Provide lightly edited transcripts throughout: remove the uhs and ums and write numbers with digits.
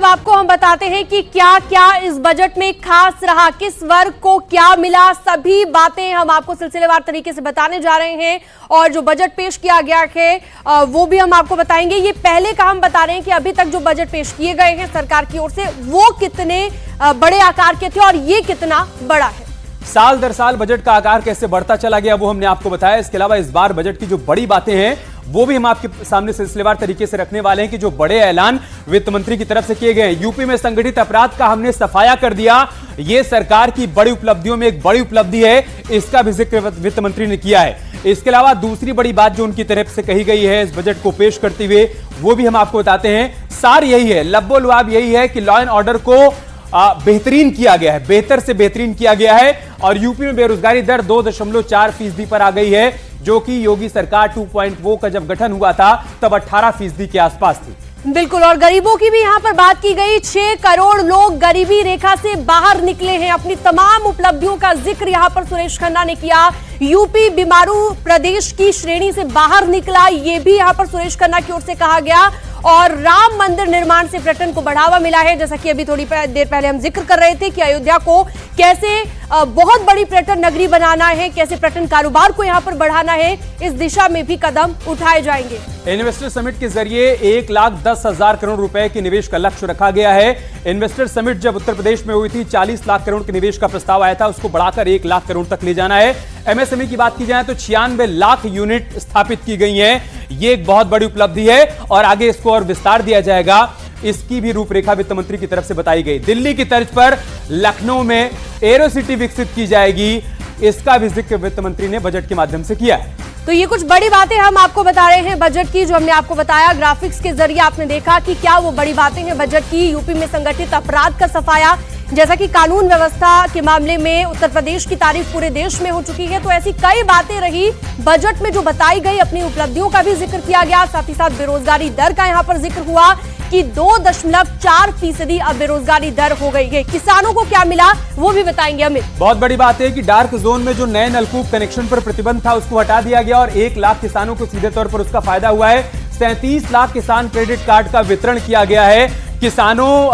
आपको हम बताते हैं कि क्या क्या इस बजट में खास रहा, किस वर्ग को क्या मिला, सभी बातें हम आपको सिलसिलेवार तरीके से बताने जा रहे हैं। और जो बजट पेश किया गया है वो भी हम आपको बताएंगे। ये पहले का हम बता रहे हैं कि अभी तक जो बजट पेश किए गए हैं सरकार की ओर से वो कितने बड़े आकार के थे और ये कितना बड़ा है। साल दर साल बजट का आकार कैसे बढ़ता चला गया वो हमने आपको बताया। इसके अलावा इस बार बजट की जो बड़ी बातें हैं वो भी हम आपके सामने सिलसिलेवार तरीके से रखने वाले हैं कि जो बड़े ऐलान वित्त मंत्री की तरफ से किए गए हैं। यूपी में संगठित अपराध का हमने सफाया कर दिया, ये सरकार की बड़ी उपलब्धियों में एक बड़ी उपलब्धि है, इसका भी जिक्र वित्त मंत्री ने किया है। इसके अलावा दूसरी बड़ी बात जो उनकी तरफ से कही गई है इस बजट को पेश करते हुए वो भी हम आपको बताते हैं। सार यही है, लब्बो लुआब यही है कि लॉ एंड ऑर्डर को बेहतरीन किया गया है, बेहतर से बेहतरीन किया गया है। और यूपी में बेरोजगारी दर 2.4% पर आ गई है, जो कि योगी सरकार 2.0 का जब गठन हुआ था तब 18% के आसपास थी। बिल्कुल। और गरीबों की भी यहां पर बात की गई। 6 करोड़ लोग गरीबी रेखा से बाहर निकले हैं। अपनी तमाम उपलब्धियों का जिक्र यहां पर सुरेश खन्ना ने किया। यूपी बीमारू प्रदेश की श्रेणी से बाहर निकला, यह भी यहां पर सुरेश खन्ना की ओर से कहा गया। और राम मंदिर निर्माण से पर्यटन को बढ़ावा मिला है, जैसा कि अभी थोड़ी देर पहले हम जिक्र कर रहे थे कि अयोध्या को कैसे बहुत बड़ी पर्यटन नगरी बनाना है, कैसे पर्यटन कारोबार को यहां पर बढ़ाना है, इस दिशा में भी कदम उठाए जाएंगे। इन्वेस्टर समिट के जरिए 1,10,000 करोड़ रुपए के निवेश का लक्ष्य रखा गया है। इन्वेस्टर समिट जब उत्तर प्रदेश में हुई थी 40 लाख करोड़ के निवेश का प्रस्ताव आया था, उसको बढ़ाकर 1 लाख करोड़ तक ले जाना है। एमएसएमई की बात की जाए तो 96 लाख यूनिट स्थापित की गई हैं, ये एक बहुत बड़ी उपलब्धि है और आगे इसको और विस्तार दिया जाएगा। इसकी भी रूपरेखा वित्त मंत्री की तरफ से बताई गई। दिल्ली की तर्ज पर लखनऊ में एरो सिटी विकसित की जाएगी, इसका भी जिक्र वित्त मंत्री ने बजट के माध्यम से किया है। तो ये कुछ बड़ी बातें हम आपको बता रहे हैं बजट की, जो हमने आपको बताया। ग्राफिक्स के जरिए आपने देखा कि क्या वो बड़ी बातें हैं बजट की। यूपी में संगठित अपराध का सफाया, जैसा कि कानून व्यवस्था के मामले में उत्तर प्रदेश की तारीफ पूरे देश में हो चुकी है। तो ऐसी कई बातें रही बजट में जो बताई गई, अपनी उपलब्धियों का भी जिक्र किया गया। साथ ही साथ बेरोजगारी दर का यहाँ पर जिक्र हुआ कि 2.4% अब बेरोजगारी दर हो गई है। किसानों को क्या मिला वो भी बताएंगे अमित। बहुत बड़ी बात है कि डार्क जोन में जो नए नलकूप कनेक्शन पर प्रतिबंध था उसको हटा दिया गया और 1 लाख किसानों को सीधे तौर पर उसका फायदा हुआ है। 37 लाख किसान क्रेडिट कार्ड का वितरण किया गया है किसानों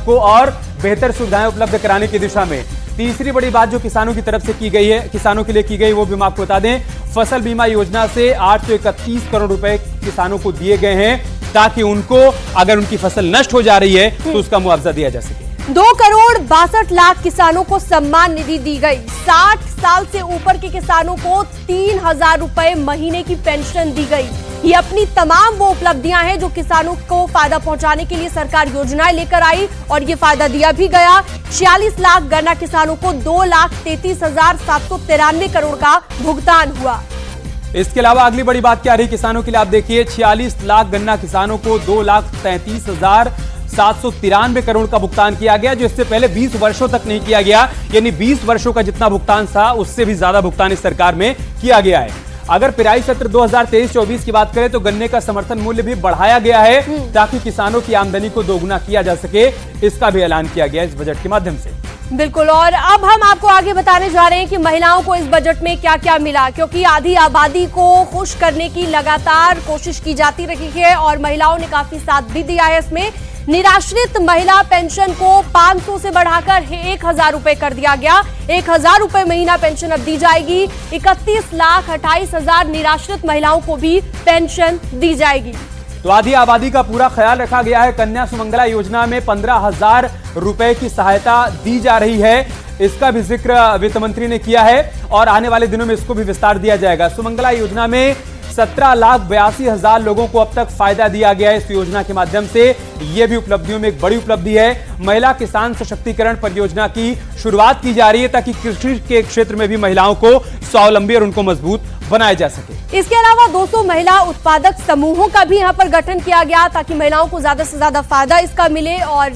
को और बेहतर सुविधाएं उपलब्ध कराने की दिशा में। तीसरी बड़ी बात जो किसानों की तरफ से की गई है, किसानों के लिए की गई, वो भी हम आपको बता दें। फसल बीमा योजना से 831 करोड़ रुपए किसानों को दिए गए हैं ताकि उनको अगर उनकी फसल नष्ट हो जा रही है तो उसका मुआवजा दिया जा सके। 2 करोड़ 62 लाख किसानों को सम्मान निधि दी गई। 60 साल से ऊपर के किसानों को 3,000 रुपए महीने की पेंशन दी गई। ये अपनी तमाम वो उपलब्धियां हैं जो किसानों को फायदा पहुंचाने के लिए सरकार योजनाएं लेकर आई और ये फायदा दिया भी गया। 46 लाख गन्ना किसानों को 2,33,793 करोड़ का भुगतान हुआ। इसके अलावा अगली बड़ी बात क्या रही किसानों के लिए, आप देखिए 46 लाख गन्ना किसानों को 2,33,793 करोड़ का भुगतान किया गया, जो इससे पहले 20 वर्षों तक नहीं किया गया। यानी 20 वर्षों का जितना भुगतान था उससे भी ज्यादा भुगतान इस सरकार में किया गया है। अगर पिराई सत्र 2023-24 की बात करें तो गन्ने का समर्थन मूल्य भी बढ़ाया गया है ताकि किसानों की आमदनी को दोगुना किया जा सके, इसका भी ऐलान किया गया इस बजट के माध्यम से। बिल्कुल। और अब हम आपको आगे बताने जा रहे हैं कि महिलाओं को इस बजट में क्या क्या मिला, क्योंकि आधी आबादी को खुश करने की लगातार कोशिश की जाती रही है और महिलाओं ने काफी साथ भी दिया है इसमें। निराश्रित महिला पेंशन को 500 से बढ़ाकर 1,000 रुपए कर दिया गया। 1,000 रुपए महीना पेंशन अब दी जाएगी। 31,28,000 निराश्रित महिलाओं को भी पेंशन दी जाएगी। तो आधी आबादी का पूरा ख्याल रखा गया है। कन्या सुमंगला योजना में 15,000 रुपए की सहायता दी जा रही है, इसका भी जिक्र वित्त मंत्री ने किया है और आने वाले दिनों में इसको भी विस्तार दिया जाएगा। सुमंगला योजना में 17,82,000 लोगों को अब तक फायदा दिया गया है इस योजना के माध्यम से, यह भी उपलब्धियों में एक बड़ी उपलब्धि है। महिला किसान सशक्तिकरण परियोजना की शुरुआत की जा रही है ताकि कृषि के क्षेत्र में भी महिलाओं को स्वावलंबी और उनको मजबूत बनाया जा सके। इसके अलावा 200 महिला उत्पादक समूहों का भी यहाँ पर गठन किया गया ताकि महिलाओं को ज्यादा से ज्यादा फायदा इसका मिले और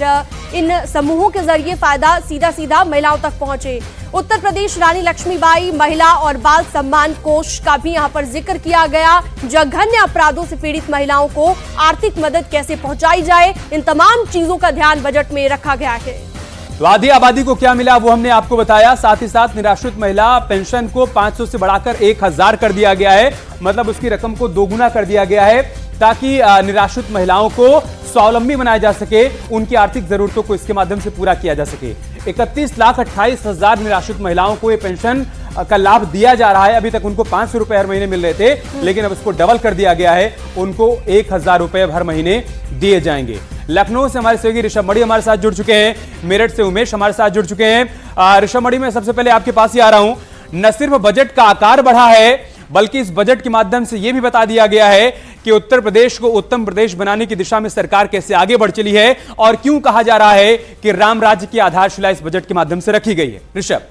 इन समूहों के जरिए फायदा सीधा सीधा महिलाओं तक पहुंचे। उत्तर प्रदेश रानी लक्ष्मीबाई महिला और बाल सम्मान कोष का भी यहाँ पर जिक्र किया गया। जघन्य अपराधों से पीड़ित महिलाओं को आर्थिक मदद कैसे पहुंचाई जाए, इन तमाम चीजों का ध्यान बजट में रखा गया है। तो आधी आबादी को क्या मिला वो हमने आपको बताया। साथ ही साथ निराश्रित महिला पेंशन को 500 से बढ़ाकर 1,000 कर दिया गया है, मतलब उसकी रकम को दोगुना कर दिया गया है ताकि निराश्रित महिलाओं को स्वावलंबी बनाया जा सके, उनकी आर्थिक जरूरतों को इसके माध्यम से पूरा किया जा सके। 31,28,000 निराश्रित महिलाओं को ये पेंशन का लाभ दिया जा रहा है। अभी तक उनको 500 रुपए हर महीने मिल रहे थे, लेकिन अब इसको डबल कर दिया गया है, उनको 1,000 रुपए हर महीने दिए जाएंगे। लखनऊ से हमारे सहयोगी ऋषभ मणि हमारे साथ जुड़ चुके हैं, मेरठ से उमेश हमारे साथ जुड़ चुके हैं। ऋषभ मणि, मैं सबसे पहले आपके पास ही आ रहा हूं। न सिर्फ बजट का आकार बढ़ा है, बल्कि इस बजट के माध्यम से यह भी बता दिया गया है कि उत्तर प्रदेश को उत्तम प्रदेश बनाने की दिशा में सरकार कैसे आगे बढ़ चली है और क्यों कहा जा रहा है कि राम राज्य की आधारशिला इस बजट के माध्यम से रखी गई है। ऋषभ,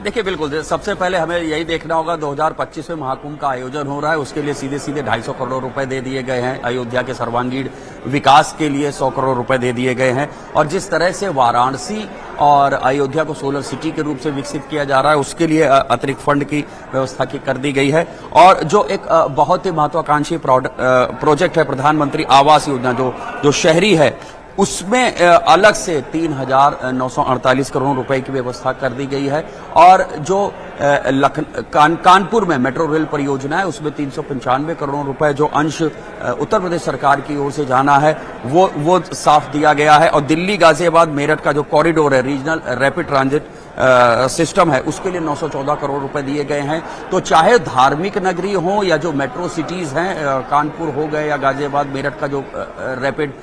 देखिए, बिल्कुल सबसे पहले हमें यही देखना होगा 2025 में महाकुंभ का आयोजन हो रहा है, उसके लिए सीधे सीधे 250 करोड़ रुपए दे दिए गए हैं। अयोध्या के सर्वांगीण विकास के लिए 100 करोड़ रुपए दे दिए गए हैं और जिस तरह से वाराणसी और अयोध्या को सोलर सिटी के रूप से विकसित किया जा रहा है, उसके लिए अतिरिक्त फंड की व्यवस्था कर दी गई है। और जो एक बहुत ही महत्वाकांक्षी प्रोजेक्ट है प्रधानमंत्री आवास योजना, जो शहरी है, उसमें अलग से 3,948 करोड़ रुपए की व्यवस्था कर दी गई है। और जो कानपुर में मेट्रो रेल परियोजना है, उसमें 395 करोड़ रुपए जो अंश उत्तर प्रदेश सरकार की ओर से जाना है, वो साफ दिया गया है। और दिल्ली गाजियाबाद मेरठ का जो कॉरिडोर है, रीजनल रैपिड ट्रांजिट सिस्टम है, उसके लिए 914 करोड़ रुपए दिए गए हैं। तो चाहे धार्मिक नगरी हो या जो मेट्रो सिटीज हैं, कानपुर हो गए या गाजियाबाद मेरठ का जो रैपिड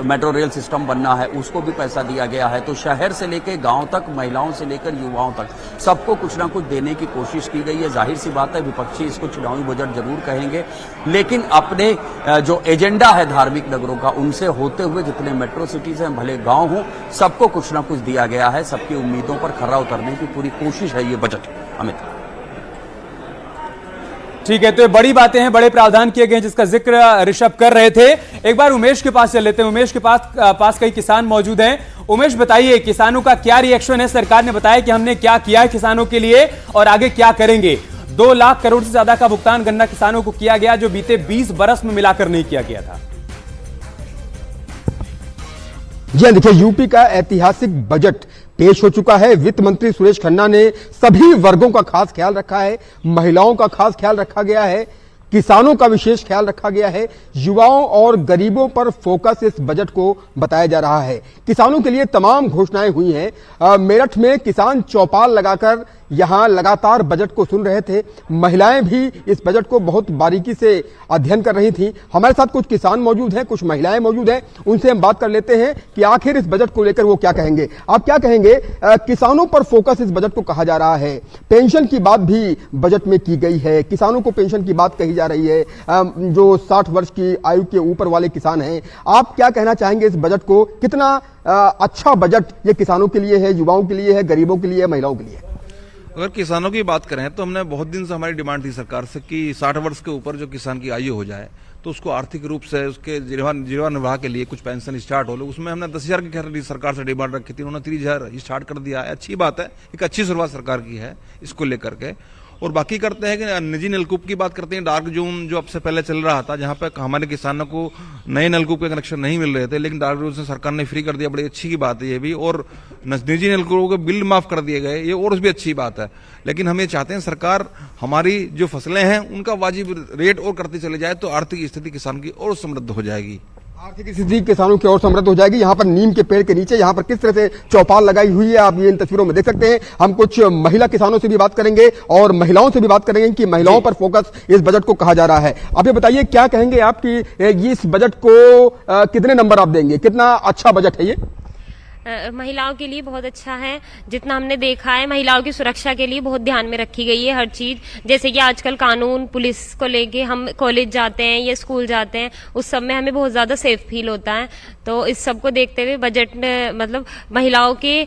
मेट्रो रेल सिस्टम बनना है, उसको भी पैसा दिया गया है। तो शहर से लेकर गांव तक, महिलाओं से लेकर युवाओं तक, सबको कुछ ना कुछ देने की कोशिश की गई है। जाहिर सी बात है, विपक्षी इसको चुनावी बजट जरूर कहेंगे, लेकिन अपने जो एजेंडा है धार्मिक नगरों का, उनसे होते हुए जितने मेट्रो सिटीज हैं, भले गांव हों, सबको कुछ ना कुछ दिया गया है। सबकी उम्मीदों पर खरा उतरने की पूरी कोशिश है ये बजट। अमित, ठीक है, तो ये बड़ी बातें हैं, बड़े प्रावधान किए गए हैं जिसका जिक्र ऋषभ कर रहे थे। एक बार उमेश के पास चल लेते हैं। उमेश के पास कई किसान मौजूद हैं। उमेश, बताइए किसानों का क्या रिएक्शन है? सरकार ने बताया कि हमने क्या किया है किसानों के लिए और आगे क्या करेंगे। 2 लाख करोड़ से ज्यादा का भुगतान गन्ना किसानों को किया गया, जो बीते 20 बरस में मिलाकर नहीं किया गया था। जी देखिए, यूपी का ऐतिहासिक बजट पेश हो चुका है। वित्त मंत्री सुरेश खन्ना ने सभी वर्गों का खास ख्याल रखा है, महिलाओं का खास ख्याल रखा गया है, किसानों का विशेष ख्याल रखा गया है, युवाओं और गरीबों पर फोकस इस बजट को बताया जा रहा है। किसानों के लिए तमाम घोषणाएं हुई हैं। मेरठ में किसान चौपाल लगाकर यहां लगातार बजट को सुन रहे थे। महिलाएं भी इस बजट को बहुत बारीकी से अध्ययन कर रही थी। हमारे साथ कुछ किसान मौजूद हैं, कुछ महिलाएं मौजूद हैं, उनसे हम बात कर लेते हैं कि आखिर इस बजट को लेकर वो क्या कहेंगे। आप क्या कहेंगे? किसानों पर फोकस इस बजट को कहा जा रहा है, पेंशन की बात भी बजट में की गई है, किसानों को पेंशन की बात कही जा रही है, जो 60 वर्ष की आयु के ऊपर वाले किसान हैं। आप क्या कहना चाहेंगे इस बजट को? कितना अच्छा बजट ये किसानों के लिए है, युवाओं के लिए है, गरीबों के लिए है, महिलाओं के लिए? अगर किसानों की बात करें तो हमने बहुत दिन से हमारी डिमांड थी सरकार से कि 60 वर्ष के ऊपर जो किसान की आयु हो जाए तो उसको आर्थिक रूप से उसके जीवन निर्वाह के लिए कुछ पेंशन स्टार्ट हो। उसमें हमने 10,000 की सरकार से डिमांड रखी थी, उन्होंने 30,000 स्टार्ट कर दिया है। अच्छी बात है, एक अच्छी शुरुआत सरकार की है इसको लेकर के। और बाकी करते हैं कि निजी नलकूप की बात करते हैं। डार्क जोन जो अब से पहले चल रहा था, जहां पर हमारे किसानों को नए नलकूप के कनेक्शन नहीं मिल रहे थे, लेकिन डार्क जोन से सरकार ने फ्री कर दिया, बड़ी अच्छी की बात है ये भी। और निजी नलकूपों के बिल माफ कर दिए गए, ये और भी अच्छी बात है। लेकिन हम ये चाहते हैं सरकार हमारी जो फसलें हैं उनका वाजिब रेट और करती चले जाए, तो आर्थिक स्थिति किसान की और समृद्ध हो जाएगी। आर्थिक स्थिति किसानों की ओर समृद्ध हो जाएगी। यहाँ पर नीम के पेड़ के नीचे यहाँ पर किस तरह से चौपाल लगाई हुई है, आप ये इन तस्वीरों में देख सकते हैं। हम कुछ महिला किसानों से भी बात करेंगे और महिलाओं से भी बात करेंगे कि महिलाओं पर फोकस इस बजट को कहा जा रहा है। आप ये बताइए, क्या कहेंगे आप कि इस बजट को कितने नंबर आप देंगे? कितना अच्छा बजट है ये? महिलाओं के लिए बहुत अच्छा है। जितना हमने देखा है, महिलाओं की सुरक्षा के लिए बहुत ध्यान में रखी गई है हर चीज। जैसे कि आजकल कानून पुलिस को लेके हम कॉलेज जाते हैं या स्कूल जाते हैं, उस सब में हमें बहुत ज्यादा सेफ फील होता है। तो इस सब को देखते हुए बजट मतलब महिलाओं के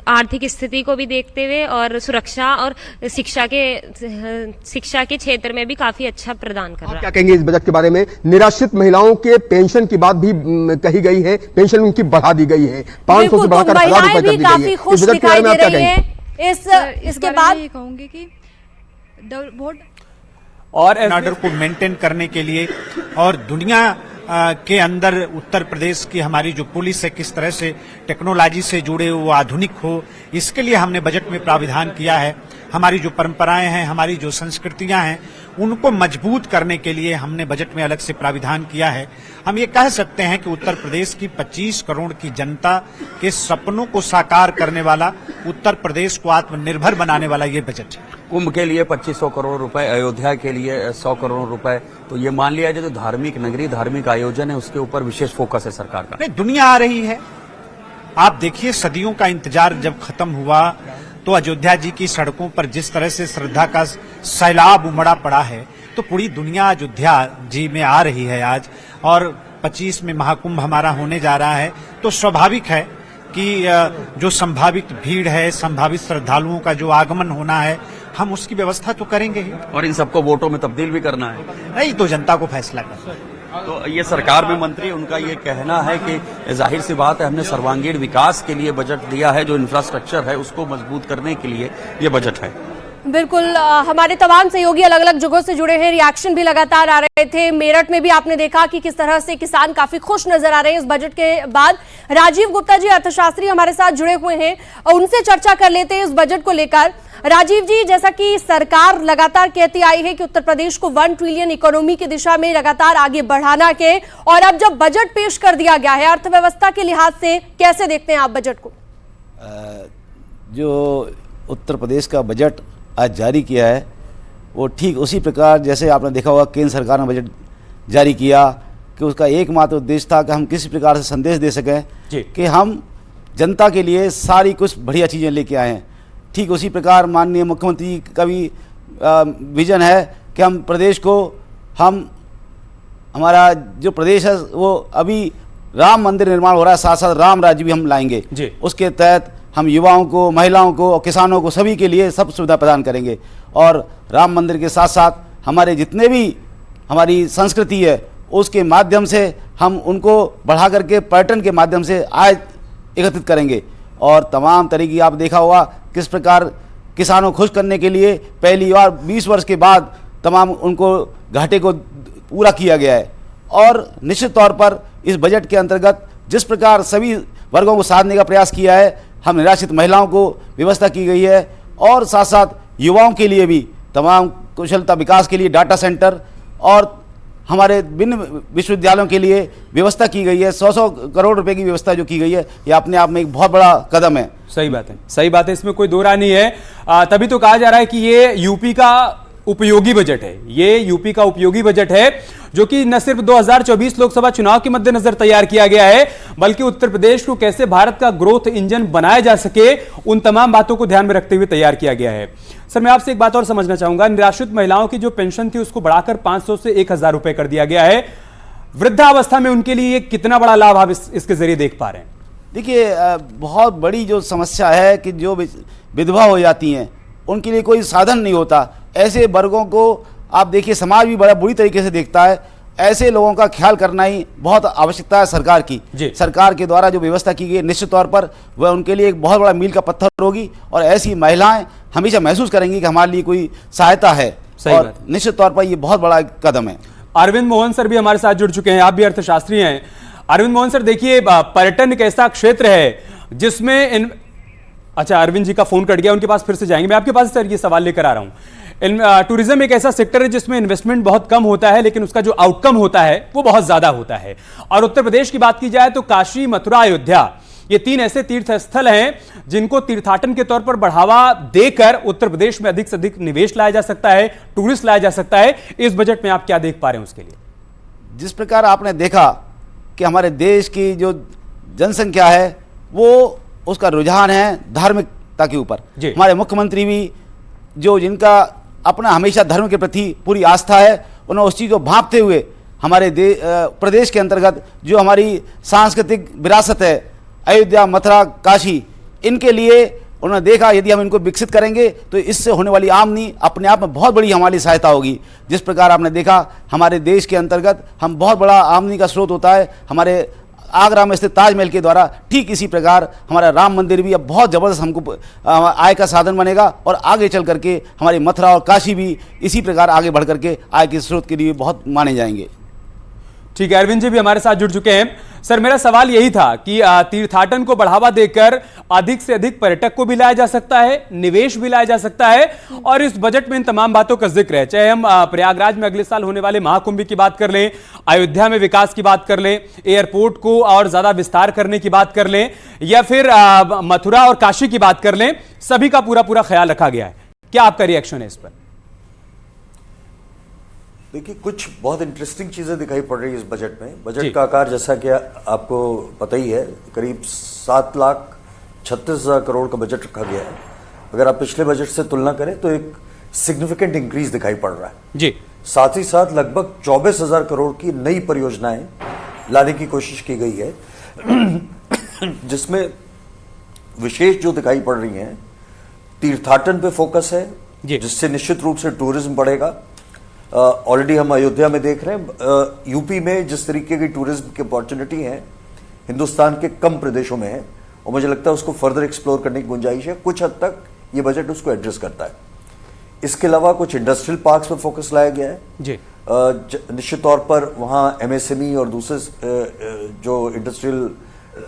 आर्थिक स्थिति को भी देखते हुए और सुरक्षा और शिक्षा के क्षेत्र में भी काफी अच्छा प्रदान कर रहा है। क्या कहेंगे इस बजट के बारे में? निराश्रित महिलाओं के पेंशन की बात भी कही गई है, पेंशन उनकी बढ़ा दी गई है, 500 से बढ़ाकर 1,000 रुपए कर दी गई है। काफी खुश दिखाई दे रही है। इसके बाद ये कहूंगी कि बहुत और ऑर्डर को मेंटेन करने के लिए और दुनिया के अंदर उत्तर प्रदेश की हमारी जो पुलिस है किस तरह से टेक्नोलॉजी से जुड़े वो आधुनिक हो, इसके लिए हमने बजट में प्राविधान किया है। हमारी जो परंपराएं हैं, हमारी जो संस्कृतियां हैं, उनको मजबूत करने के लिए हमने बजट में अलग से प्राविधान किया है। हम ये कह सकते हैं कि उत्तर प्रदेश की 25 करोड़ की जनता के सपनों को साकार करने वाला, उत्तर प्रदेश को आत्मनिर्भर बनाने वाला ये बजट है। कुंभ के लिए 2500 करोड़ रुपए, अयोध्या के लिए 100 करोड़ रुपए, तो ये मान लिया जाए जो धार्मिक नगरी, धार्मिक आयोजन है, उसके ऊपर विशेष फोकस है सरकार का। नहीं, दुनिया आ रही है। आप देखिए, सदियों का इंतजार जब खत्म हुआ तो अयोध्या जी की सड़कों पर जिस तरह से श्रद्धा का सैलाब उमड़ा पड़ा है, तो पूरी दुनिया अयोध्या जी में आ रही है आज। और 25 में महाकुंभ हमारा होने जा रहा है, तो स्वाभाविक है कि जो संभावित भीड़ है, संभावित श्रद्धालुओं का जो आगमन होना है, हम उसकी व्यवस्था तो करेंगे ही। और इन सबको वोटों में तब्दील भी करना है। नहीं तो जनता को फैसला करना है। तो ये सरकार में मंत्री, उनका ये कहना है कि जाहिर सी बात है, हमने सर्वांगीण विकास के लिए बजट दिया है, जो इंफ्रास्ट्रक्चर है उसको मजबूत करने के लिए ये बजट है। बिल्कुल, हमारे तमाम सहयोगी अलग अलग जगहों से जुड़े हैं, रिएक्शन भी लगातार आ रहे थे। मेरठ में भी आपने देखा कि किस तरह से किसान काफी खुश नजर आ रहे हैं इस बजट के बाद। राजीव गुप्ता जी, अर्थशास्त्री, हमारे साथ जुड़े हुए हैं, उनसे चर्चा कर लेते हैं इस बजट को लेकर। राजीव जी, जैसा कि सरकार लगातार कहती आई है कि उत्तर प्रदेश को 1 ट्रिलियन इकोनॉमी की दिशा में लगातार आगे बढ़ाना के, और अब जब बजट पेश कर दिया गया है, अर्थव्यवस्था के लिहाज से कैसे देखते हैं आप बजट को? जो उत्तर प्रदेश का बजट आज जारी किया है वो ठीक उसी प्रकार जैसे आपने देखा होगा केंद्र सरकार ने बजट जारी किया कि उसका एकमात्र उद्देश्य था कि हम किसी प्रकार से संदेश दे सकें कि हम जनता के लिए सारी कुछ बढ़िया चीज़ें लेके आए हैं। ठीक उसी प्रकार माननीय मुख्यमंत्री का भी विजन है कि हम प्रदेश को, हमारा जो प्रदेश है वो अभी राम मंदिर निर्माण हो रहा है, साथ साथ राम राज्य भी हम लाएंगे। उसके तहत हम युवाओं को, महिलाओं को और किसानों को, सभी के लिए सब सुविधा प्रदान करेंगे। और राम मंदिर के साथ साथ हमारे जितने भी हमारी संस्कृति है उसके माध्यम से हम उनको बढ़ा करके पर्यटन के माध्यम से आय एकत्रित करेंगे। और तमाम तरीके आप देखा होगा किस प्रकार किसानों को खुश करने के लिए पहली बार 20 वर्ष के बाद तमाम उनको घाटे को पूरा किया गया है। और निश्चित तौर पर इस बजट के अंतर्गत जिस प्रकार सभी वर्गों को साधने का प्रयास किया है, हम निराश्रित महिलाओं को व्यवस्था की गई है, और साथ साथ युवाओं के लिए भी तमाम कुशलता विकास के लिए डाटा सेंटर और हमारे विभिन्न विश्वविद्यालयों के लिए व्यवस्था की गई है। 100 करोड़ रुपए की व्यवस्था जो की गई है, ये अपने आप में एक बहुत बड़ा कदम है। सही बात है, सही बात है, इसमें कोई दो राय नहीं है। तभी तो कहा जा रहा है कि ये यूपी का उपयोगी बजट है। ये यूपी का उपयोगी बजट है जो कि न सिर्फ 2024 लोकसभा चुनाव के मद्देनजर तैयार किया गया है, बल्कि उत्तर प्रदेश को कैसे भारत का ग्रोथ इंजन बनाया जा सके, उन तमाम बातों को ध्यान में रखते हुए तैयार किया गया है। सर, मैं आपसे एक बात और समझना चाहूंगा। निराश्रित महिलाओं की जो पेंशन थी उसको बढ़ाकर 500 से 1000 रुपए कर दिया गया है। वृद्धावस्था में उनके लिए कितना बड़ा लाभ आप इसके जरिए देख पा रहे हैं? देखिए, बहुत बड़ी जो समस्या है कि जो विधवा हो जाती हैं उनके लिए कोई साधन नहीं होता। ऐसे वर्गों को आप देखिए, समाज भी बड़ा बुरी तरीके से देखता है। ऐसे लोगों का ख्याल करना ही बहुत आवश्यकता है सरकार की। सरकार के द्वारा जो व्यवस्था की गई निश्चित तौर पर वह उनके लिए एक बहुत बड़ा मील का पत्थर होगी, और ऐसी महिलाएं हमेशा महसूस करेंगी कि हमारे लिए कोई सहायता है। और निश्चित तौर पर यह बहुत बड़ा कदम है। अरविंद मोहन सर भी हमारे साथ जुड़ चुके हैं, आप भी अर्थशास्त्री हैं। अरविंद मोहन सर, देखिए, पर्यटन एक ऐसा क्षेत्र है जिसमें अच्छा, अरविंद जी का फोन कट गया, उनके पास फिर से जाएंगे। मैं आपके पास सर ये सवाल लेकर आ रहा हूं। टूरिज्म एक ऐसा सेक्टर है जिसमें इन्वेस्टमेंट बहुत कम होता है, लेकिन उसका जो आउटकम होता है वो बहुत ज्यादा होता है। और उत्तर प्रदेश की बात की जाए तो काशी, मथुरा, अयोध्या, ये 3 ऐसे तीर्थ स्थल हैं जिनको तीर्थाटन के तौर पर बढ़ावा देकर उत्तर प्रदेश में अधिक से अधिक निवेश लाया जा सकता है, टूरिस्ट लाया जा सकता है। इस बजट में आप क्या देख पा रहे हैं उसके लिए? जिस प्रकार आपने देखा कि हमारे देश की जो जनसंख्या है वो उसका रुझान है धार्मिकता के ऊपर। हमारे मुख्यमंत्री भी जो जिनका अपना हमेशा धर्म के प्रति पूरी आस्था है, उन्होंने उस चीज़ को भांपते हुए हमारे प्रदेश के अंतर्गत जो हमारी सांस्कृतिक विरासत है, अयोध्या, मथुरा, काशी, इनके लिए उन्होंने देखा यदि हम इनको विकसित करेंगे तो इससे होने वाली आमदनी अपने आप में बहुत बड़ी हमारी सहायता होगी। जिस प्रकार आपने देखा हमारे देश के अंतर्गत हम बहुत बड़ा आमदनी का स्रोत होता है हमारे आगरा में स्थित ताजमहल के द्वारा, ठीक इसी प्रकार हमारा राम मंदिर भी अब बहुत ज़बरदस्त हमको आय का साधन बनेगा, और आगे चल करके हमारी मथुरा और काशी भी इसी प्रकार आगे बढ़ करके आय के स्रोत के लिए बहुत माने जाएंगे। ठीक है, अरविंद जी भी हमारे साथ जुड़ चुके हैं। सर, मेरा सवाल यही था कि तीर्थाटन को बढ़ावा देकर अधिक से अधिक पर्यटक को भी लाया जा सकता है, निवेश भी लाया जा सकता है, और इस बजट में इन तमाम बातों का जिक्र है। चाहे हम प्रयागराज में अगले साल होने वाले महाकुंभ की बात कर लें, अयोध्या में विकास की बात कर लें, एयरपोर्ट को और ज्यादा विस्तार करने की बात कर लें, या फिर मथुरा और काशी की बात कर लें, सभी का पूरा पूरा ख्याल रखा गया है। क्या आपका रिएक्शन है इस पर? देखिए, कुछ बहुत इंटरेस्टिंग चीजें दिखाई पड़ रही है इस बजट में। बजट का आकार जैसा कि आपको पता ही है, करीब 7,36,000 करोड़ का बजट रखा गया है। अगर आप पिछले बजट से तुलना करें तो एक सिग्निफिकेंट इंक्रीज दिखाई पड़ रहा है जी। साथ ही साथ लगभग 24,000 करोड़ की नई परियोजनाएं लाने की कोशिश की गई है, जिसमें विशेष जो दिखाई पड़ रही हैं, तीर्थाटन पे फोकस है, जिससे निश्चित रूप से टूरिज्म बढ़ेगा। ऑलरेडी हम अयोध्या में देख रहे हैं, यूपी में जिस तरीके की टूरिज्म की अपॉर्चुनिटी है हिंदुस्तान के कम प्रदेशों में है, और मुझे लगता है उसको फर्दर एक्सप्लोर करने की गुंजाइश है। कुछ हद तक ये बजट उसको एड्रेस करता है। इसके अलावा कुछ इंडस्ट्रियल पार्क्स पर फोकस लाया गया है जी। निश्चित तौर पर वहाँ एमएसएमई और दूसरे जो इंडस्ट्रियल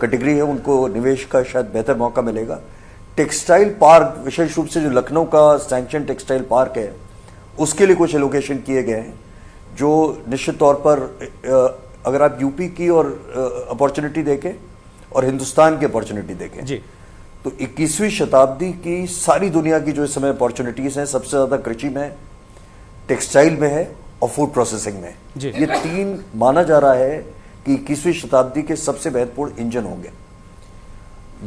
कैटेगरी है उनको निवेश का शायद बेहतर मौका मिलेगा। टेक्सटाइल पार्क, विशेष रूप से जो लखनऊ का सैंक्शन टेक्सटाइल पार्क है, उसके लिए कुछ एलोकेशन किए गए हैं, जो निश्चित तौर पर अगर आप यूपी की और अपॉर्चुनिटी देखें और हिंदुस्तान की अपॉर्चुनिटी देखें जी, तो 21वीं शताब्दी की सारी दुनिया की जो इस समय अपॉर्चुनिटीज हैं, सबसे ज्यादा कृषि में, टेक्सटाइल में है और फूड प्रोसेसिंग में जी। ये तीन माना जा रहा है कि 21वीं शताब्दी के सबसे महत्वपूर्ण इंजन होंगे।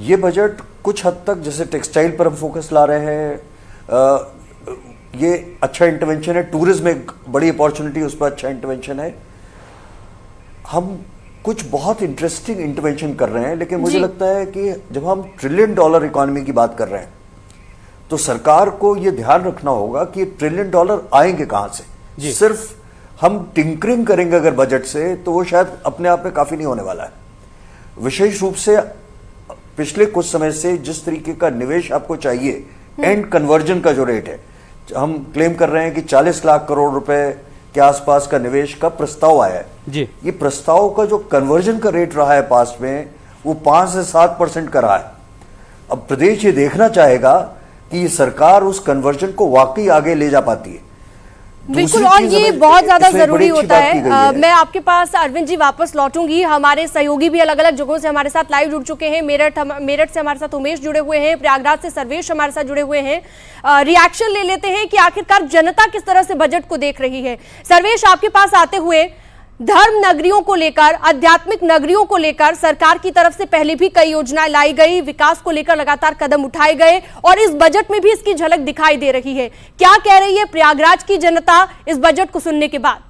ये बजट कुछ हद तक, जैसे टेक्सटाइल पर हम फोकस ला रहे हैं, ये अच्छा इंटरवेंशन है। टूरिज्म एक बड़ी अपॉर्चुनिटी, उस पर अच्छा इंटरवेंशन है। हम कुछ बहुत इंटरेस्टिंग इंटरवेंशन कर रहे हैं, लेकिन मुझे लगता है कि जब हम $1 ट्रिलियन इकोनॉमी की बात कर रहे हैं तो सरकार को यह ध्यान रखना होगा कि $1 ट्रिलियन आएंगे कहां से। सिर्फ हम टिंकरिंग करेंगे अगर बजट से, तो वो शायद अपने आप में काफी नहीं होने वाला है। विशेष रूप से पिछले कुछ समय से जिस तरीके का निवेश आपको चाहिए, एंड कन्वर्जन का जो रेट है, हम क्लेम कर रहे हैं कि 40 लाख करोड़ रुपए के आसपास का निवेश का प्रस्ताव आया है जी। ये प्रस्ताव का जो कन्वर्जन का रेट रहा है पास्ट में, वो 5 से 7% का रहा है। अब प्रदेश ये देखना चाहेगा कि सरकार उस कन्वर्जन को वाकई आगे ले जा पाती है। बिल्कुल, और ये बहुत ज्यादा जरूरी होता है। मैं आपके पास अरविंद जी वापस लौटूंगी। हमारे सहयोगी भी अलग अलग जगहों से हमारे साथ लाइव जुड़ चुके हैं। मेरठ से हमारे साथ उमेश जुड़े हुए हैं, प्रयागराज से सर्वेश हमारे साथ जुड़े हुए हैं। रिएक्शन ले लेते हैं कि आखिरकार जनता किस तरह से बजट को देख रही है। सर्वेश, आपके पास आते हुए, धर्म नगरियों को लेकर, आध्यात्मिक नगरियों को लेकर सरकार की तरफ से पहले भी कई योजनाएं लाई गई, विकास को लेकर लगातार कदम उठाए गए, और इस बजट में भी इसकी झलक दिखाई दे रही है। क्या कह रही है प्रयागराज की जनता इस बजट को सुनने के बाद?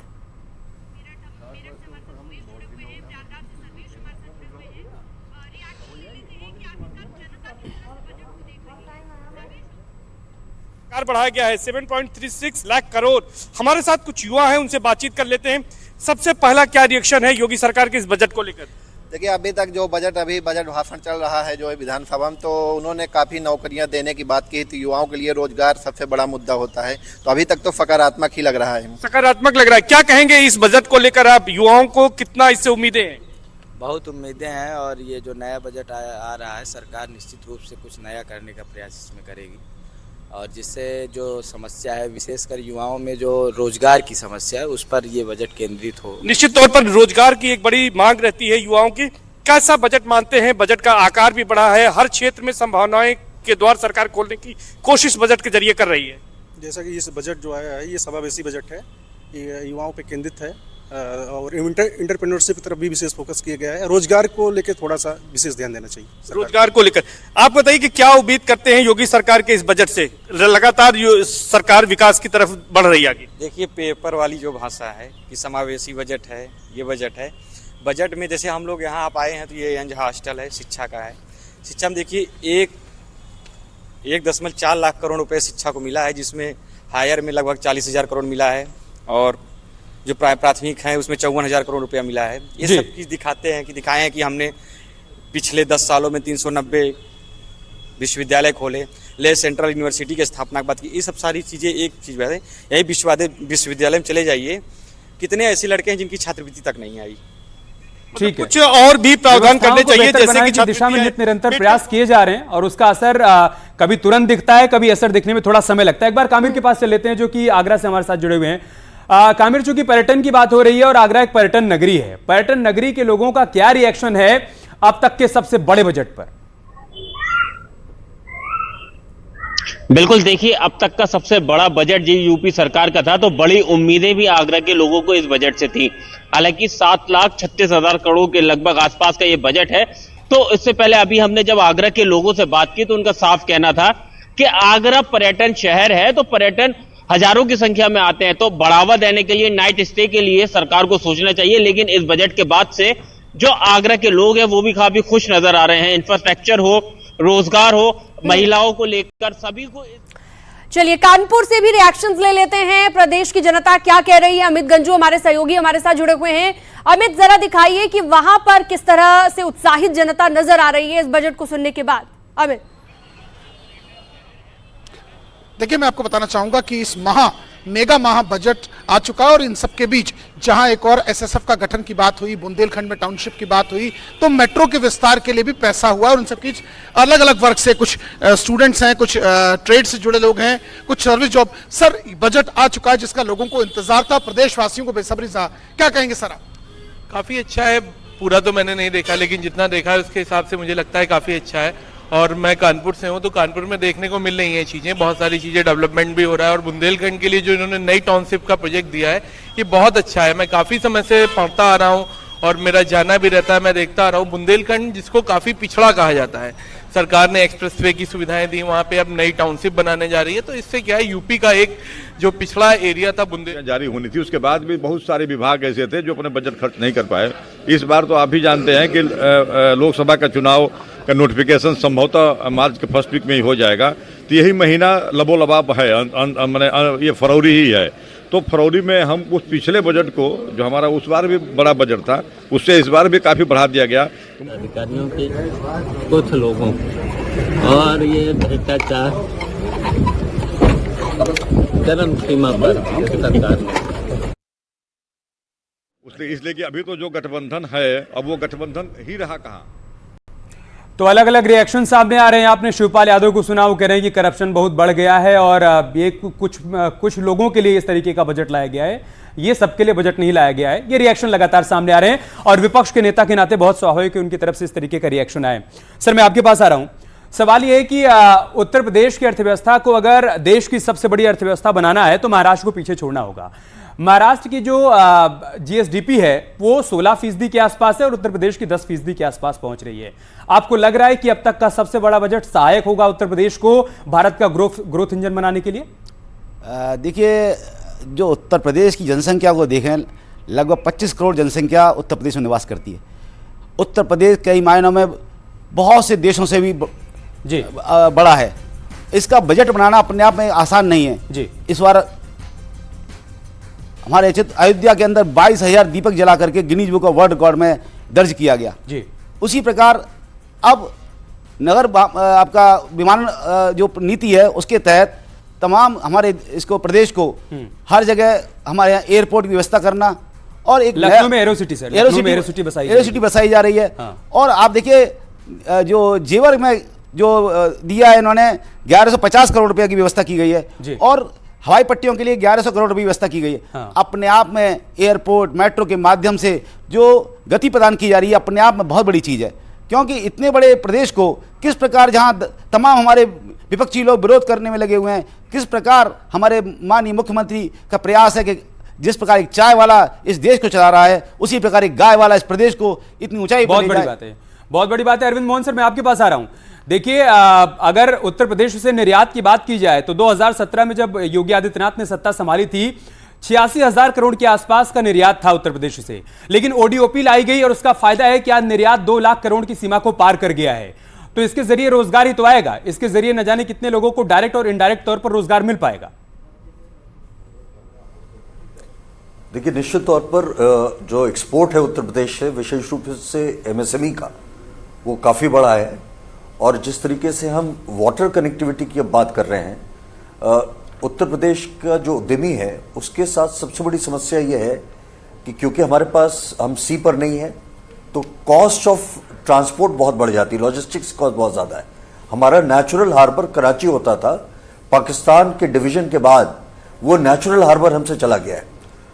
बढ़ाया गया है 7.36 लाख करोड़। हमारे साथ कुछ युवा हैं, उनसे बातचीत कर लेते हैं। सबसे पहला क्या रिएक्शन है योगी सरकार के इस बजट को लेकर? देखिए, अभी तक जो बजट भाषण चल रहा है जो है विधानसभा में, तो उन्होंने काफ़ी नौकरियां देने की बात की थी। युवाओं के लिए रोजगार सबसे बड़ा मुद्दा होता है, तो अभी तक तो सकारात्मक ही लग रहा है। सकारात्मक लग रहा है। क्या कहेंगे इस बजट को लेकर आप? युवाओं को कितना इससे उम्मीदें हैं? बहुत उम्मीदें हैं, और ये जो नया बजट आ रहा है, सरकार निश्चित रूप से कुछ नया करने का प्रयास इसमें करेगी, और जिससे जो समस्या है, विशेषकर युवाओं में जो रोजगार की समस्या है, उस पर ये बजट केंद्रित हो। निश्चित तौर पर रोजगार की एक बड़ी मांग रहती है युवाओं की। कैसा बजट मानते हैं? बजट का आकार भी बड़ा है, हर क्षेत्र में संभावनाएं के द्वार सरकार खोलने की कोशिश बजट के जरिए कर रही है। जैसा कि इस बजट जो आया है, ये समावेशी बजट है, ये युवाओं पे केंद्रित है, और इंटरप्रेन्योरशिप की तरफ भी विशेष फोकस किया गया है। रोजगार को लेकर थोड़ा सा विशेष ध्यान देना चाहिए। रोजगार को लेकर आप बताइए कि क्या उम्मीद करते हैं योगी सरकार के इस बजट से? लगातार सरकार विकास की तरफ बढ़ रही है आगे। देखिए, पेपर वाली जो भाषा है कि समावेशी बजट है, ये बजट है। बजट में जैसे हम लोग यहाँ आप आए हैं, तो ये यंग हॉस्टल है, शिक्षा का है। शिक्षा में देखिए 1.4 लाख करोड़ रुपए शिक्षा को मिला है, जिसमें हायर में लगभग 40,000 करोड़ मिला है, और जो प्राथमिक है उसमें 54,000 करोड़ रुपया मिला है। ये सब चीज़ दिखाए हैं कि हमने पिछले 10 सालों में 390 विश्वविद्यालय खोले, ले सेंट्रल यूनिवर्सिटी की स्थापना की बात की। ये सब सारी चीज़ें एक चीज़ बात है। यही विश्वविद्यालय में चले जाइए, कितने ऐसे लड़के हैं जिनकी छात्रवृत्ति तक नहीं आई। ठीक है, कुछ और भी प्रावधान करने चाहिए, जैसे कि इस दिशा में निरंतर प्रयास किए जा रहे हैं और उसका असर कभी तुरंत दिखता है, कभी असर दिखने में थोड़ा समय लगता है। एक बार कामिर के पास चल लेते हैं जो कि आगरा से हमारे साथ जुड़े हुए हैं। कामिर, चूंकि पर्यटन की बात हो रही है और आगरा एक पर्यटन नगरी है, पर्यटन नगरी के लोगों का क्या रिएक्शन है अब तक के सबसे बड़े बजट पर? बिल्कुल, देखिए अब तक का सबसे बड़ा बजट जी यूपी सरकार का था, तो बड़ी उम्मीदें भी आगरा के लोगों को इस बजट से थी। हालांकि 7,36,000 करोड़ के लगभग आसपास का ये बजट है। तो इससे पहले अभी हमने जब आगरा के लोगों से बात की तो उनका साफ कहना था कि आगरा पर्यटन शहर है, तो पर्यटन हजारों की संख्या में आते हैं, तो बढ़ावा देने के लिए, नाइट स्टे के लिए सरकार को सोचना चाहिए। लेकिन इस बजट के बाद से जो आगरा के लोग हैं वो भी काफी खुश नजर आ रहे हैं। इंफ्रास्ट्रक्चर हो, रोजगार हो, महिलाओं को लेकर सभी को। चलिए कानपुर से भी रिएक्शंस ले लेते हैं, प्रदेश की जनता क्या कह रही है। अमित गंजू हमारे सहयोगी हमारे साथ जुड़े हुए हैं। अमित, जरा दिखाइए कि वहां पर किस तरह से उत्साहित जनता नजर आ रही है इस बजट को सुनने के बाद। अमित, देखिए मैं आपको बताना चाहूंगा कि इस मेगा बजट आ चुका है और इन सब के बीच जहां एक और एसएसएफ का गठन की बात हुई, बुंदेलखंड में टाउनशिप की बात हुई, तो मेट्रो के विस्तार के लिए भी पैसा हुआ और उन सब की अलग अलग वर्ग से, कुछ स्टूडेंट्स हैं, कुछ ट्रेड से जुड़े लोग हैं, कुछ सर्विस जॉब। सर, बजट आ चुका है जिसका लोगों को इंतजार था, प्रदेशवासियों को बेसब्री था, क्या कहेंगे सर आप? काफी अच्छा है, पूरा तो मैंने नहीं देखा लेकिन जितना देखा है उसके हिसाब से मुझे लगता है काफी अच्छा है। और मैं कानपुर से हूँ, तो कानपुर में देखने को मिल रही हैं चीजें, बहुत सारी चीजें, डेवलपमेंट भी हो रहा है। और बुंदेलखंड के लिए जो इन्होंने नई टाउनशिप का प्रोजेक्ट दिया है ये बहुत अच्छा है। मैं काफी समय से पढ़ता आ रहा हूँ और मेरा जाना भी रहता है, मैं देखता आ रहा हूँ। बुंदेलखंड जिसको काफी पिछड़ा कहा जाता है, सरकार ने एक्सप्रेसवे की सुविधाएं दी, वहां पे अब नई टाउनशिप बनाने जा रही है, तो इससे क्या है यूपी का एक जो पिछड़ा एरिया था बुंदेलखंड जारी होनी थी, उसके बाद भी बहुत सारे विभाग ऐसे थे जो अपने बजट खर्च नहीं कर पाए। इस बार तो आप भी जानते हैं कि लोकसभा का चुनाव का नोटिफिकेशन संभवतः मार्च के फर्स्ट वीक में ही हो जाएगा, तो यही महीना लबोलबाब है, ये फरवरी ही है। तो फरवरी में हम उस पिछले बजट को, जो हमारा उस बार भी बड़ा बजट था, उससे इस बार भी काफी बढ़ा दिया गया। अधिकारियों के कुछ लोगों और ये भ्रष्टाचार चरम सीमा पर सरकार इसलिए कि अभी तो जो गठबंधन है अब वो गठबंधन ही रहा कहाँ। तो अलग अलग रिएक्शन सामने आ रहे हैं। आपने शिवपाल यादव को सुना, वो कह रहे हैं कि करप्शन बहुत बढ़ गया है और ये कुछ लोगों के लिए इस तरीके का बजट लाया गया है, ये सबके लिए बजट नहीं लाया गया है। ये रिएक्शन लगातार सामने आ रहे हैं और विपक्ष के नेता के नाते बहुत स्वाभाविक है उनकी तरफ से इस तरीके का रिएक्शन आए। सर, मैं आपके पास आ रहा हूं। सवाल यह है कि उत्तर प्रदेश की अर्थव्यवस्था को अगर देश की सबसे बड़ी अर्थव्यवस्था बनाना है तो महाराष्ट्र को पीछे छोड़ना होगा। महाराष्ट्र की जो जीएसडीपी है वो 16% के आसपास है और उत्तर प्रदेश की 10% के आसपास पहुंच रही है। आपको लग रहा है कि अब तक का सबसे बड़ा बजट सहायक होगा उत्तर प्रदेश को भारत का ग्रोथ इंजन बनाने के लिए? देखिए, जो उत्तर प्रदेश की जनसंख्या को देखें, लगभग 25 करोड़ जनसंख्या उत्तर प्रदेश में निवास करती है। उत्तर प्रदेश कई मायनों में बहुत से देशों से भी जी बड़ा है। इसका बजट बनाना अपने आप में आसान नहीं है जी। इस बार हमारे अयोध्या के अंदर 22,000 दीपक जला करके Guinness book of world record में दर्ज किया गया जी। उसी प्रकार अब नगर आपका विमान जो नीति है उसके तहत तमाम हमारे इसको प्रदेश को हर जगह हमारे यहाँ एयरपोर्ट की व्यवस्था करना और एक लखनऊ में एरोसिटी बसाई जा रही है। हाँ। और आप देखिए जो जेवर में जो दिया है इन्होंने 1150 करोड़ रुपए की व्यवस्था की गई है और हवाई पट्टियों के लिए 1100 करोड़ रुपए की व्यवस्था की गई है। हाँ। अपने आप में एयरपोर्ट मेट्रो के माध्यम से जो गति प्रदान की जा रही है अपने आप में बहुत बड़ी चीज़ है, क्योंकि इतने बड़े प्रदेश को किस प्रकार जहां तमाम हमारे विपक्षी लोग विरोध करने में लगे हुए हैं, किस प्रकार हमारे माननीय मुख्यमंत्री का प्रयास है कि जिस प्रकार एक चाय वाला इस देश को चला रहा है उसी प्रकार एक गाय वाला इस प्रदेश को इतनी ऊंचाई पर ले जाए। बहुत बड़ी बात है। अरविंद मोहन सर, मैं आपके पास आ रहा हूं। देखिए, अगर उत्तर प्रदेश से निर्यात की बात की जाए तो 2017 में जब योगी आदित्यनाथ ने सत्ता संभाली थी 86,000 करोड़ के आसपास का निर्यात था उत्तर प्रदेश से, लेकिन ओडीओपी लाई गई और उसका फायदा है कि आज निर्यात 2 लाख करोड़ की सीमा को पार कर गया है। तो इसके जरिए रोजगार ही तो आएगा, इसके जरिए न जाने कितने लोगों को डायरेक्ट और इनडायरेक्ट तौर पर रोजगार मिल पाएगा। देखिए, निश्चित तौर पर जो एक्सपोर्ट है उत्तर प्रदेश से, विशेष रूप से एमएसएमई का, वो काफी बड़ा है। और जिस तरीके से हम वाटर कनेक्टिविटी की अब बात कर रहे हैं, उत्तर प्रदेश का जो उद्यमी है उसके साथ सबसे बड़ी समस्या यह है कि क्योंकि हमारे पास हम सी पर नहीं है, तो कॉस्ट ऑफ ट्रांसपोर्ट बहुत बढ़ जाती है, लॉजिस्टिक्स कॉस्ट बहुत ज्यादा है। हमारा नेचुरल हार्बर कराची होता था, पाकिस्तान के डिवीजन के बाद वो नेचुरल हार्बर हमसे चला गया है।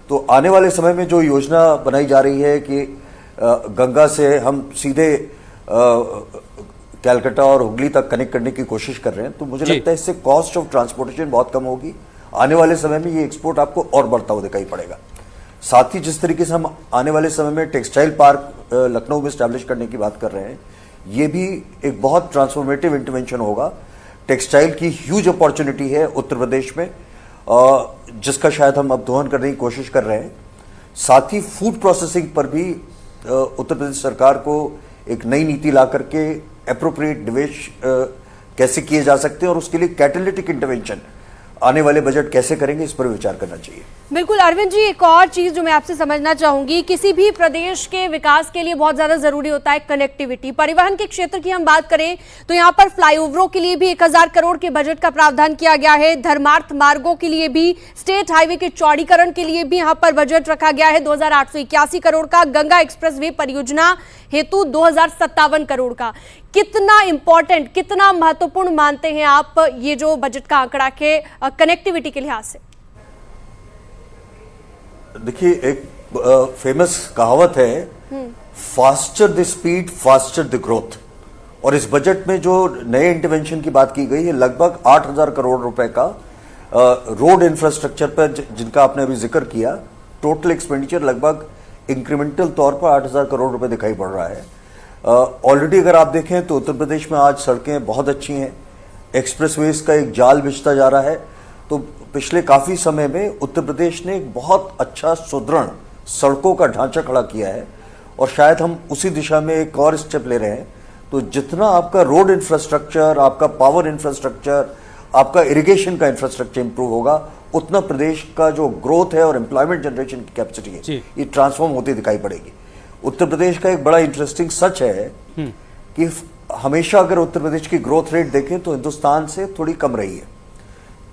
तो आने वाले समय में जो योजना बनाई जा रही है कि गंगा से हम सीधे कैलकाटा और हुगली तक कनेक्ट करने की कोशिश कर रहे हैं, तो मुझे लगता है इससे कॉस्ट ऑफ ट्रांसपोर्टेशन बहुत कम होगी। आने वाले समय में ये एक्सपोर्ट आपको और बढ़ता हुआ दिखाई पड़ेगा। साथ ही जिस तरीके से हम आने वाले समय में टेक्सटाइल पार्क लखनऊ में स्टैब्लिश करने की बात कर रहे हैं, ये भी एक बहुत ट्रांसफॉर्मेटिव इंटरवेंशन होगा। टेक्सटाइल की ह्यूज अपॉर्चुनिटी है उत्तर प्रदेश में, जिसका शायद हम अब दोहन करने की कोशिश कर रहे हैं। साथ ही फूड प्रोसेसिंग पर भी उत्तर प्रदेश सरकार को एक नई नीति ला करके एप्रोप्रिएट निवेश कैसे किए जा सकते हैं और उसके लिए कैटेलिटिक इंटरवेंशन आने वाले बजट कैसे करेंगे, इस पर विचार करना चाहिए। बिल्कुल अरविंद जी, एक और चीज जो मैं आपसे समझना चाहूंगी, किसी भी प्रदेश के विकास के लिए बहुत ज्यादा जरूरी होता है कनेक्टिविटी। परिवहन के क्षेत्र की हम बात करें तो यहाँ पर फ्लाईओवरों के लिए भी 1000 करोड़ के बजट का प्रावधान किया गया है। धर्मार्थ मार्गों के लिए भी, स्टेट हाईवे के चौड़ीकरण के लिए भी यहाँ पर बजट रखा गया है 2881 करोड़ का। गंगा एक्सप्रेसवे परियोजना हेतु 2057 करोड़ का। कितना इंपॉर्टेंट, कितना महत्वपूर्ण मानते हैं आप ये जो बजट का आंकड़ा के कनेक्टिविटी के लिहाज से? देखिए, एक फेमस कहावत है, faster the speed faster the growth. और इस बजट में जो नए इंटरवेंशन की बात की गई है, लगभग 8000 करोड़ रुपए का रोड इंफ्रास्ट्रक्चर पर जिनका आपने अभी जिक्र किया, टोटल एक्सपेंडिचर लगभग इंक्रीमेंटल तौर पर 8000 करोड़ रुपए दिखाई पड़ रहा है। ऑलरेडी अगर आप देखें तो उत्तर प्रदेश में आज सड़कें बहुत अच्छी हैं, एक्सप्रेसवेज का एक जाल बिछता जा रहा है। तो पिछले काफी समय में उत्तर प्रदेश ने एक बहुत अच्छा सुदृढ़ सड़कों का ढांचा खड़ा किया है और शायद हम उसी दिशा में एक और स्टेप ले रहे हैं। तो जितना आपका रोड इंफ्रास्ट्रक्चर, आपका पावर इंफ्रास्ट्रक्चर, आपका इरिगेशन का इंफ्रास्ट्रक्चर इंप्रूव होगा, उतना प्रदेश का जो ग्रोथ है और एम्प्लॉयमेंट जनरेशन की कैपेसिटी है ये ट्रांसफॉर्म होती दिखाई पड़ेगी। उत्तर प्रदेश का एक बड़ा इंटरेस्टिंग सच है कि हमेशा अगर उत्तर प्रदेश की ग्रोथ रेट देखें तो हिंदुस्तान से थोड़ी कम रही है।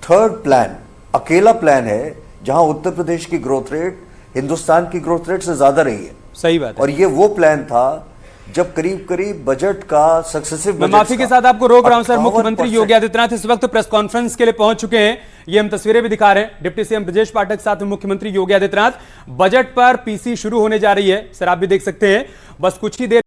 थर्ड प्लान अकेला प्लान है जहां उत्तर प्रदेश की ग्रोथ रेट हिंदुस्तान की ग्रोथ रेट से ज्यादा रही है। सही बात है। और ये वो प्लान था जब करीब करीब बजट का सक्सेसिव, मैं माफी के साथ आपको रोक रहा हूं सर। मुख्यमंत्री योगी आदित्यनाथ इस वक्त प्रेस कॉन्फ्रेंस के लिए पहुंच चुके हैं, ये हम तस्वीरें भी दिखा रहे हैं। डिप्टी सीएम ब्रजेश पाठक साथ में मुख्यमंत्री योगी आदित्यनाथ। बजट पर पीसी शुरू होने जा रही है, सर आप भी देख सकते हैं, बस कुछ ही देर